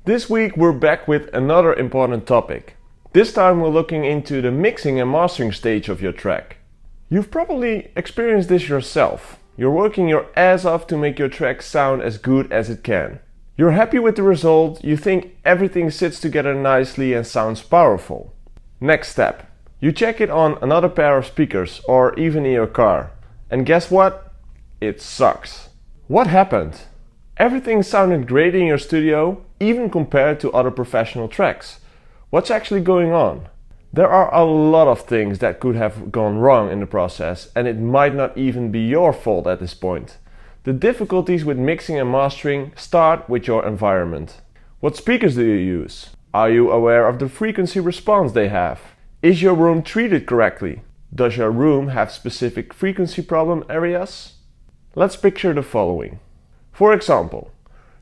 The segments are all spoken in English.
This week we're back with another important topic. This time we're looking into the mixing and mastering stage of your track. You've probably experienced this yourself. You're working your ass off to make your track sound as good as it can. You're happy with the result, you think everything sits together nicely and sounds powerful. Next step. You check it on another pair of speakers or even in your car. And guess what? It sucks. What happened? Everything sounded great in your studio, even compared to other professional tracks. What's actually going on? There are a lot of things that could have gone wrong in the process, and it might not even be your fault at this point. The difficulties with mixing and mastering start with your environment. What speakers do you use? Are you aware of the frequency response they have? Is your room treated correctly? Does your room have specific frequency problem areas? Let's picture the following. For example,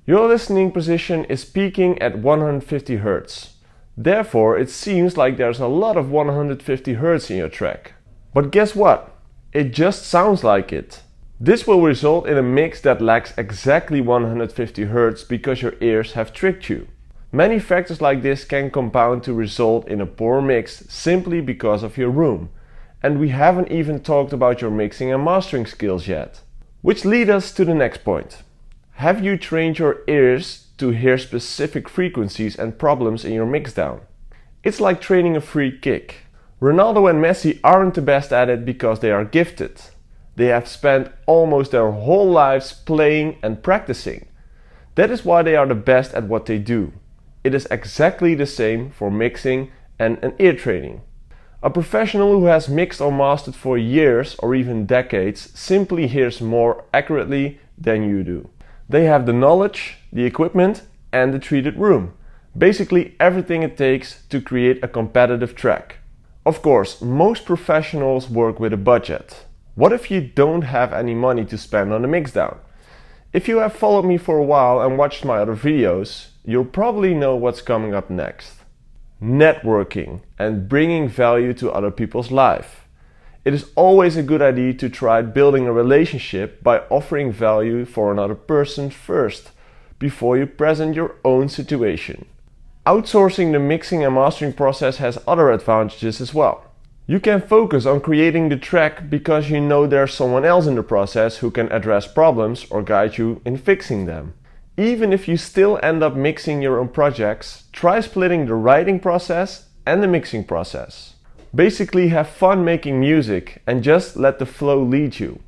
your listening position is peaking at 150 Hz. Therefore, it seems like there's a lot of 150 Hz in your track. But guess what? It just sounds like it. This will result in a mix that lacks exactly 150 Hz because your ears have tricked you. Many factors like this can compound to result in a poor mix simply because of your room. And we haven't even talked about your mixing and mastering skills yet. Which leads us to the next point. Have you trained your ears to hear specific frequencies and problems in your mixdown? It's like training a free kick. Ronaldo and Messi aren't the best at it because they are gifted. They have spent almost their whole lives playing and practicing. That is why they are the best at what they do. It is exactly the same for mixing and an ear training. A professional who has mixed or mastered for years or even decades simply hears more accurately than you do. They have the knowledge, the equipment, and the treated room. Basically everything it takes to create a competitive track. Of course, most professionals work with a budget. What if you don't have any money to spend on a mixdown? If you have followed me for a while and watched my other videos, you'll probably know what's coming up next. Networking and bringing value to other people's life. It is always a good idea to try building a relationship by offering value for another person first, before you present your own situation. Outsourcing the mixing and mastering process has other advantages as well. You can focus on creating the track because you know there's someone else in the process who can address problems or guide you in fixing them. Even if you still end up mixing your own projects, try splitting the writing process and the mixing process. Basically have fun making music and just let the flow lead you.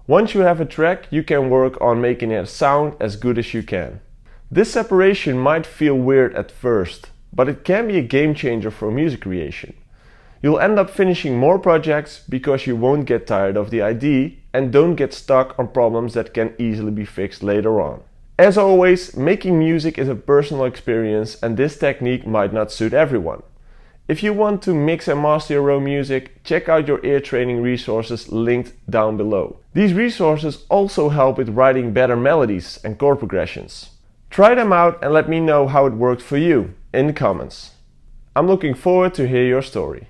Once you have a track, you can work on making it sound as good as you can. This separation might feel weird at first, but it can be a game changer for music creation. You'll end up finishing more projects because you won't get tired of the idea and don't get stuck on problems that can easily be fixed later on. As always, making music is a personal experience and this technique might not suit everyone. If you want to mix and master your own music, check out your ear training resources linked down below. These resources also help with writing better melodies and chord progressions. Try them out and let me know how it worked for you in the comments. I'm looking forward to hear your story.